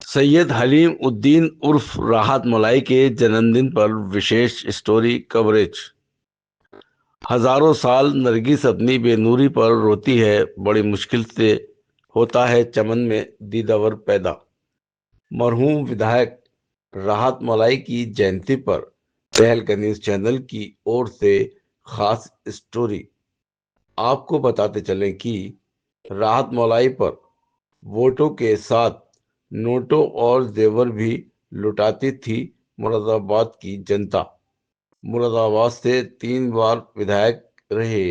सैयद हलीम उद्दीन उर्फ राहत मलाई के जन्मदिन पर विशेष स्टोरी कवरेज। हजारों साल नरगिस अपनी बेनूरी पर रोती है, बड़ी मुश्किल से होता है चमन में दीदावर पैदा। मरहूम विधायक राहत मलाई की जयंती पर तहलका न्यूज चैनल की ओर से खास स्टोरी। आपको बताते चलें कि राहत मलाई पर वोटों के साथ नोटों और जेवर भी लुटाती थी मुरादाबाद की जनता। मुरादाबाद से 3 बार विधायक रहे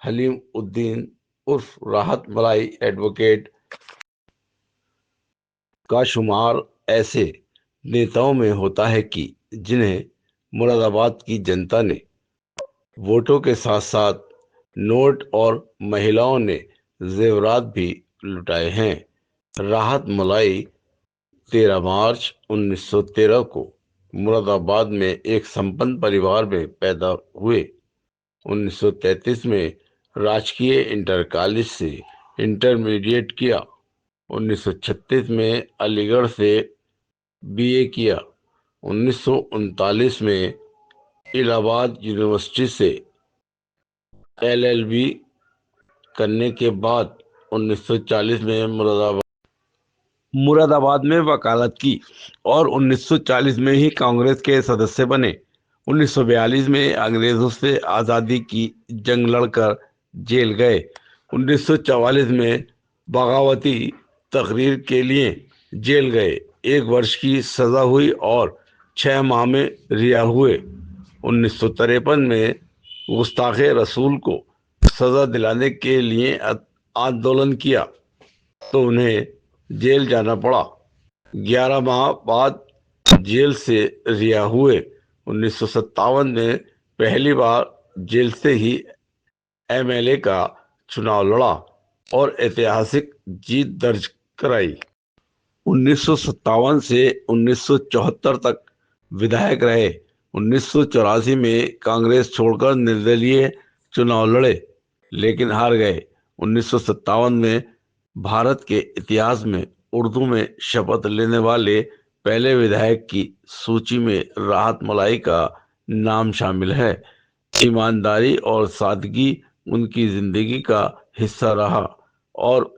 हलीम उद्दीन उर्फ राहत मलाई एडवोकेट का शुमार ऐसे नेताओं में होता है कि जिन्हें मुरादाबाद की जनता ने वोटों के साथ साथ नोट और महिलाओं ने जेवरात भी लुटाए हैं। राहत मलाई 13 मार्च 1913 को मुरादाबाद में एक संपन्न परिवार में पैदा हुए। 1933 में राजकीय इंटर कॉलेज से इंटरमीडिएट किया। 1936 में अलीगढ़ से बीए किया। 1939 में इलाहाबाद यूनिवर्सिटी से एलएलबी करने के बाद 1940 में मुरादाबाद में वकालत की और 1940 में ही कांग्रेस के सदस्य बने। 1942 में अंग्रेजों से आज़ादी की जंग लड़कर जेल गए। 1944 में बगावती तकरीर के लिए जेल गए। 1 वर्ष की सजा हुई और 6 माह में रिहा हुए। 1953 में गुस्ताखे रसूल को सजा दिलाने के लिए आंदोलन किया तो उन्हें जेल जाना पड़ा। 11 माह बाद जेल से रिहा हुए। 1957 में पहली बार जेल से ही एमएलए का चुनाव लड़ा और ऐतिहासिक जीत दर्ज कराई। 1957 से 1974 तक विधायक रहे। 1984 में कांग्रेस छोड़कर निर्दलीय चुनाव लड़े लेकिन हार गए। 1957 में भारत के इतिहास में उर्दू में शपथ लेने वाले पहले विधायक की सूची में राहत मलाई का नाम शामिल है। ईमानदारी और सादगी उनकी जिंदगी का हिस्सा रहा और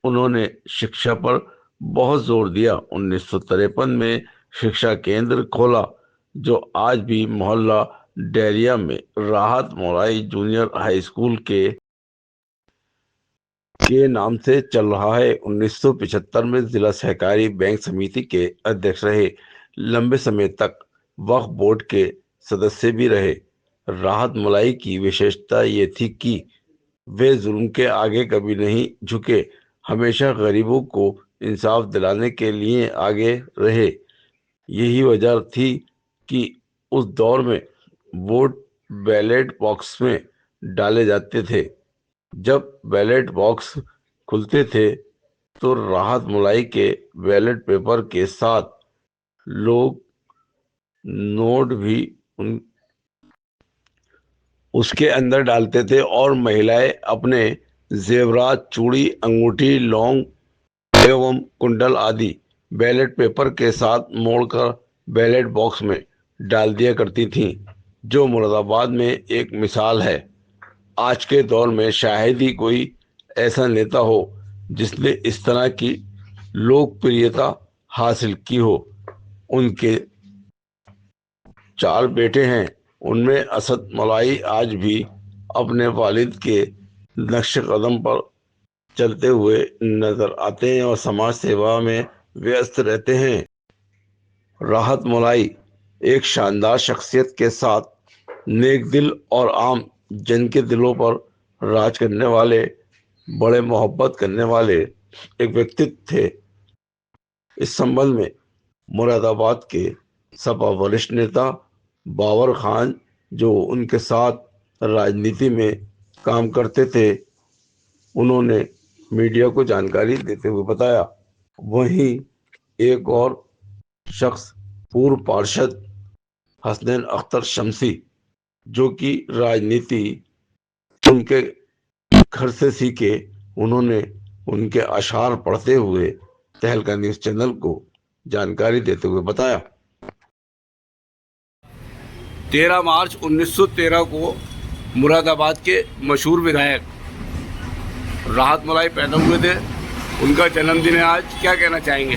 उन्होंने शिक्षा पर बहुत जोर दिया। 1953 में शिक्षा केंद्र खोला जो आज भी मोहल्ला डेरिया में राहत मलाई जूनियर हाई स्कूल के नाम से चल रहा है। 1975 में जिला सहकारी बैंक समिति के अध्यक्ष रहे। लंबे समय तक वक्फ बोर्ड के सदस्य भी रहे। राहत मलाई की विशेषता ये थी कि वे जुल्म के आगे कभी नहीं झुके, हमेशा गरीबों को इंसाफ दिलाने के लिए आगे रहे। यही वजह थी कि उस दौर में वोट बैलेट बॉक्स में डाले जाते थे। जब बैलेट बॉक्स खुलते थे तो राहत मलाई के बैलेट पेपर के साथ लोग नोट भी उसके अंदर डालते थे और महिलाएं अपने जेवरात, चूड़ी, अंगूठी, लौंग एवं कुंडल आदि बैलेट पेपर के साथ मोड़कर बैलेट बॉक्स में डाल दिया करती थीं, जो मुरादाबाद में एक मिसाल है। आज के दौर में शायद ही कोई ऐसा नेता हो जिसने इस तरह की लोकप्रियता हासिल की हो। उनके 4 बेटे हैं, उनमें असद मलाई आज भी अपने वालिद के नक्श कदम पर चलते हुए नजर आते हैं और समाज सेवा में व्यस्त रहते हैं। राहत मलाई एक शानदार शख्सियत के साथ नेक दिल और आम जन के दिलों पर राज करने वाले, बड़े मोहब्बत करने वाले एक व्यक्तित्व थे। इस संबंध में मुरादाबाद के सपा वरिष्ठ नेता बाबर खान, जो उनके साथ राजनीति में काम करते थे, उन्होंने मीडिया को जानकारी देते हुए बताया। वहीं एक और शख्स पूर्व पार्षद हसनैन अख्तर शमसी, जो कि राजनीति उनके घर से सीखे, उन्होंने उनके अशार पढ़ते हुए तहलका न्यूज चैनल को जानकारी देते हुए बताया। 13 मार्च 1913 को मुरादाबाद के मशहूर विधायक राहत मलाई पैदा हुए थे। उनका जन्मदिन है आज, क्या कहना चाहेंगे?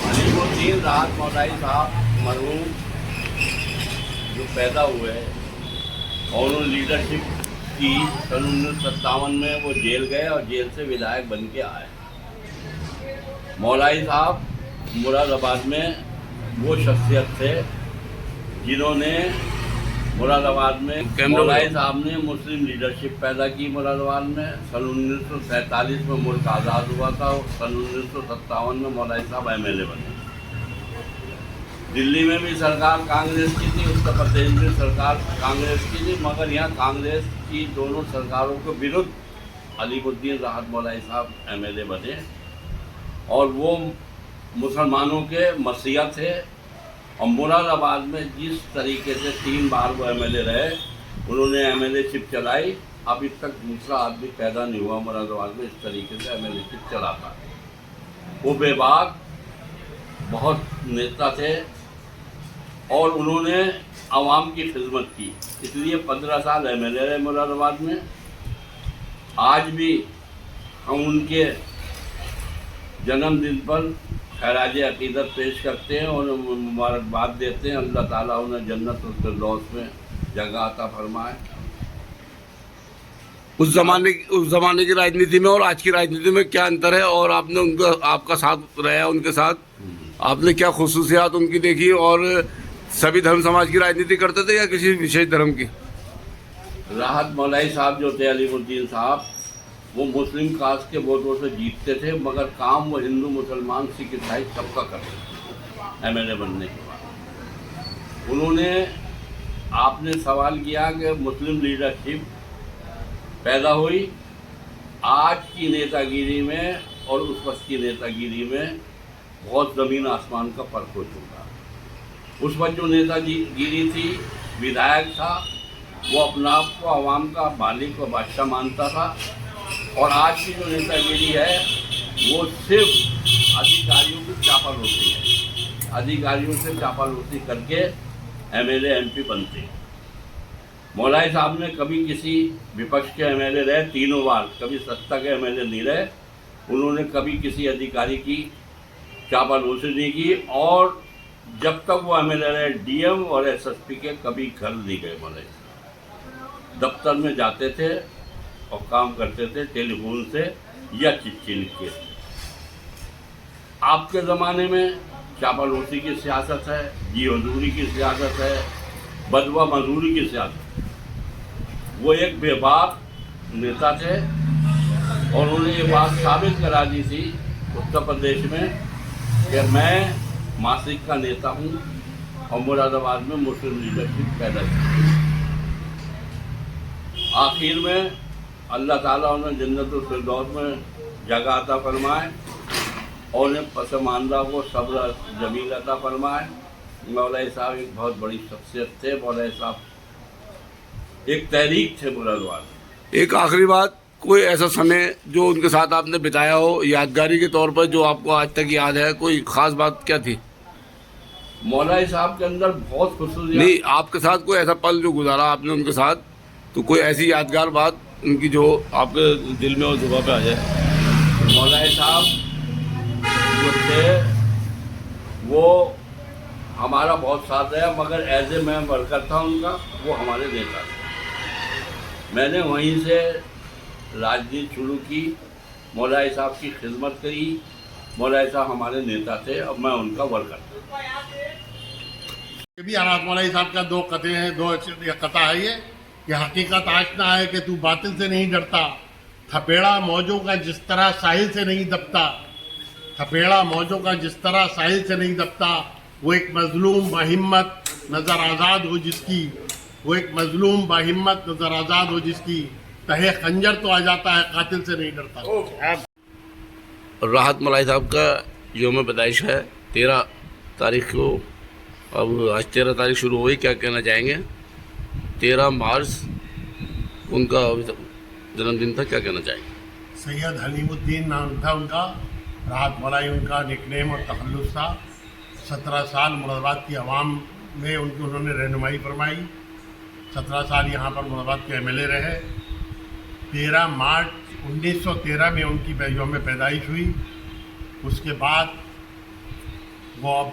अलीमुद्दीन राहत मलाई साहब मरहूम जो पैदा हुए और उन्होंने लीडरशिप की। सन 1957 में वो जेल गए और जेल से विधायक बन के आए। मौलाई साहब मुरादाबाद में वो शख्सियत थे जिन्होंने मुरादाबाद में मौलाई साहब ने मुस्लिम लीडरशिप पैदा की। मुरादाबाद में सन 1947 में मुल्क आज़ाद हुआ था और सन 1957 में मौलाई साहब MLA बने। दिल्ली में भी सरकार कांग्रेस की थी, उत्तर प्रदेश में सरकार कांग्रेस की थी, मगर यहाँ कांग्रेस की दोनों सरकारों के विरुद्ध अलीमुद्दीन राहत मलाई साहब MLA बने और वो मुसलमानों के मसीहा थे। और मुरादाबाद में जिस तरीके से 3 बार वो MLA रहे, उन्होंने MLA-शिप चलाई। अभी तक दूसरा आदमी पैदा नहीं हुआ मुरादाबाद में इस तरीके से MLA-शिप चलाता। वो बेबाक बहुत नेता थे और उन्होंने आवाम की खिदमत की, इसलिए 15 साल MLA रहे मुरादाबाद में। आज भी हम उनके जन्मदिन पर खैराज अकीदत पेश करते हैं और मुबारकबाद देते हैं। अल्लाह ताला उन्हें जन्नतुल फिरदौस में जगह अता फरमाए। उस जमाने की राजनीति में और आज की राजनीति में क्या अंतर है, और आपने आपका साथ रहा उनके साथ, आपने क्या खुसूसियात उनकी देखी, और सभी धर्म समाज की राजनीति करते थे या किसी विशेष धर्म की? राहत मलाई साहब जो थे, अलीमुद्दीन साहब, वो मुस्लिम कास्ट के वोटों से जीतते थे, मगर काम वो हिंदू मुसलमान सिख ईसाई सबका करते थे। MLA बनने के बाद उन्होंने, आपने सवाल किया कि मुस्लिम लीडरशिप पैदा हुई। आज की नेतागिरी में और उस वक्त की नेतागिरी में बहुत ज़मीन आसमान का फ़र्क हो चुका है। उस वक्त जो नेतागिरी थी, विधायक था, वो अपना आप को आवाम का मालिक और बादशाह मानता था। और आज की जो नेतागिरी है वो सिर्फ अधिकारियों की चापालूसी है। अधिकारियों से चापालूसी करके MLA MP बनते हैं। मौलाई साहब ने कभी किसी विपक्ष के MLA रहे 3 बार, कभी सत्ता के MLA नहीं रहे। उन्होंने कभी किसी अधिकारी की चापालूसी नहीं की और जब तक वो MLA रहे DM और SSP के कभी घर नहीं गए। मौलाई दफ्तर में जाते थे और काम करते थे टेलीफोन से या चिट्ठी लिख के। आपके ज़माने में चापालूसी की सियासत है, जी हजूरी की सियासत है, बदवा मजदूरी की सियासत। वो एक बेबाक नेता थे और उन्होंने ये बात साबित करा दी थी उत्तर प्रदेश में कि मैं मासिक का नेता हूँ और मुरादाबाद में मुस्लिम लीडरशिप पैदा की। आखिर में अल्लाह ताला उन्हें जन्नतुल फिरदौस में जगह अता फरमाए और उन्हें पसमानदा को सब्र जमील अता फरमाए। मौलाई साहब एक बहुत बड़ी शख्सियत थे। मौलाई साहब एक तहरीक थे मुरादाबाद। एक आखिरी बात, कोई ऐसा समय जो उनके साथ आपने बिताया हो यादगारी के तौर पर, जो आपको आज तक याद है, कोई खास बात क्या थी? मौलाई साहब के अंदर बहुत खुसूसियत। नहीं, आपके साथ कोई ऐसा पल जो गुजारा आपने उनके साथ, तो कोई ऐसी यादगार बात उनकी जो आपके दिल में और जुबान पे आ जाए? मौलाई साहब जो थे वो हमारा बहुत साथ रहा, मगर एज ए मैं वर्कर था उनका, वो हमारे नेता थे। मैंने वहीं से राजनीति शुरू की, मौलाई साहब की खिदमत करी। मौलाई साहब हमारे नेता थे और मैं उनका वर्कर था। ये भी राहत मलाई साहब का 2 कथे हैं, 2 कथा है ये कि हकीकत आशना है कि तू बातिल से नहीं डरता, थपेड़ा मौजों का जिस तरह साहिल से नहीं दबता, थपेड़ा मौजों का जिस तरह साहिल से नहीं दबता, वो एक मजलूम बाहिम्मत नज़र आज़ाद हो जिसकी, वो एक मजलूम बाहिम्मत नज़र आज़ाद हो जिसकी, तहे खंजर तो आ जाता है कातिल से नहीं डरता। राहत मलाई साहब का यौम पैदाइश है 13 तारीख को। अब आज 13 तारीख शुरू हुई, क्या कहना चाहेंगे? 13 मार्च उनका जन्मदिन था, क्या कहना चाहेंगे? सैयद हलीमुद्दीन नाम था उनका, राहत मौलाई उनका निकनेम और तखल्लुस था। 17 साल मुरादाबाद की आवाम में उन्होंने रहनुमाई फरमाई। 17 साल यहाँ पर मुरादाबाद के MLA रहे। 13 मार्च 1913 में उनकी यौम पैदाइश हुई। उसके बाद वो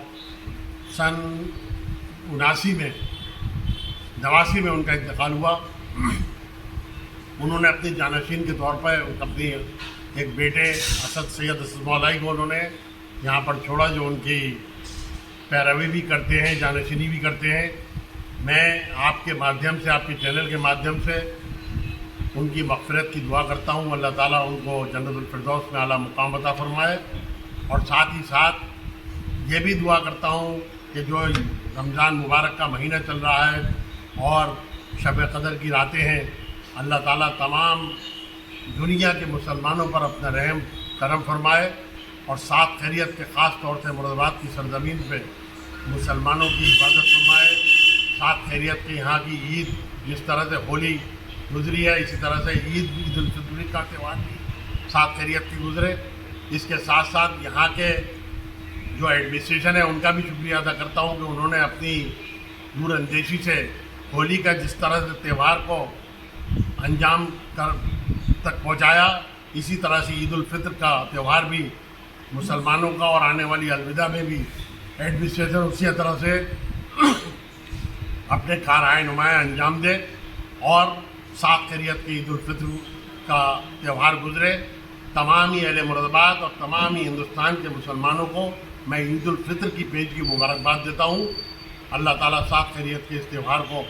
सन 89 में उनका इंतकाल हुआ। उन्होंने अपनी जानशीन के तौर पर अपनी एक बेटे असद सैयद असद मौलाई को उन्होंने यहाँ पर छोड़ा, जो उनकी पैरवी भी करते हैं, जानशीनी भी करते हैं। मैं आपके माध्यम से, आपके चैनल के माध्यम से उनकी मग़फ़िरत की दुआ करता हूँ। अल्लाह ताला उनको जन्नतुल फिरदौस में आला मुकाम अता फरमाए। और साथ ही साथ ये भी दुआ करता हूँ कि जो रमज़ान मुबारक का महीना चल रहा है और शब क़दर की रातें हैं, अल्लाह ताला तमाम दुनिया के मुसलमानों पर अपना रहम करम फरमाए और सात खैरियत के ख़ास तौर से मुरादाबाद की सरज़मीन पे मुसलमानों की हिफाजत फरमाए। सात खैरियत के यहाँ की ईद जिस तरह से होली गुजरी है, इसी तरह से ईद उल फितर का त्यौहार भी सात खैरियत की गुजरे। इसके साथ साथ यहाँ के जो एडमिनिस्ट्रेशन है उनका भी शुक्रिया अदा करता हूँ कि उन्होंने अपनी दूरअंदेशी से होली का जिस तरह से त्यौहार को अंजाम तक पहुँचाया, इसी तरह से ईद उल फितर का त्यौहार भी मुसलमानों का और आने वाली अलविदा में भी एडमिनिस्ट्रेशन उसी तरह से अपने कारआए नुमाया अंजाम दे और सात खैरियत के ईद उल फितर का त्यौहार गुजरे। तमाम ही अहले मुरादाबाद और तमाम ही हिंदुस्तान के मुसलमानों को मैं ईद उल फितर की पेज की मुबारकबाद देता हूँ। अल्लाह ताला सात खैरियत के इस त्यौहार को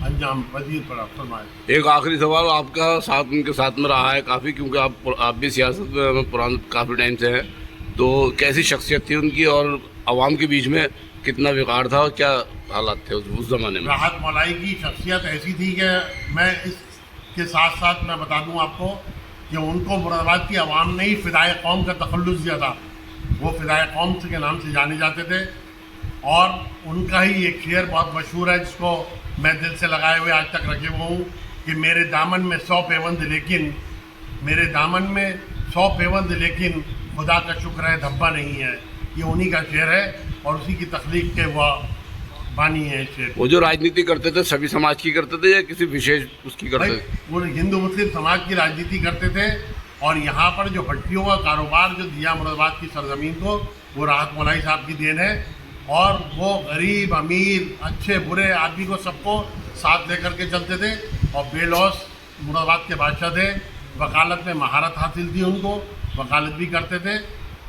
अंजाम पजीर पर फरमाए। एक आखिरी सवाल, आपका साथ उनके साथ में रहा है काफ़ी, क्योंकि आप भी सियासत में पुराने काफ़ी टाइम से हैं, तो कैसी शख्सियत थी उनकी और आवाम के बीच में कितना विकार था और क्या हालात थे उस ज़माने में? राहत मौलाई की शख्सियत ऐसी थी कि मैं इसके साथ साथ मैं बता दूं आपको कि उनको मुरादाबाद की आवाम ने ही फ़िदाए कौम का तखल्लुस दिया था। वो फ़िदाए कौम के नाम से जाने जाते थे और उनका ही एक शेर बहुत मशहूर है जिसको मैं दिल से लगाए हुए आज तक रखे हुए हूँ कि मेरे दामन में 100 पेवंद लेकिन, मेरे दामन में 100 पेवंद लेकिन खुदा का शुक्र है धब्बा नहीं है। ये उन्हीं का शेर है और उसी की तख्लीक के वह बानी है शेर। वो जो राजनीति करते थे सभी समाज की करते थे या किसी विशेष उसकी करते थे? वो हिंदू मुस्लिम समाज की राजनीति करते थे और यहाँ पर जो भट्टियों का कारोबार जो दिया मुरादाबाद की सरजमीन को, वो राहत मौलाई साहब की देन है। और वो गरीब अमीर अच्छे बुरे आदमी को सबको साथ लेकर के चलते थे और बेलौस मुरादाबाद के बादशाह थे। वकालत में महारत हासिल थी उनको, वकालत भी करते थे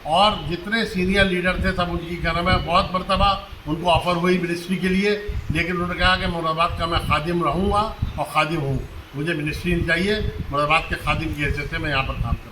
और जितने सीनियर लीडर थे सब उनकी क्या नाम है, बहुत मरतबा उनको ऑफ़र हुई मिनिस्ट्री के लिए, लेकिन उन्होंने कहा कि मुरादाबाद का मैं खादिम रहूँगा और खादिम हूँ, मुझे मिनिस्ट्री नहीं चाहिए, मुरादाबाद के खादिम की हैसियत से मैं यहाँ पर काम करूँ।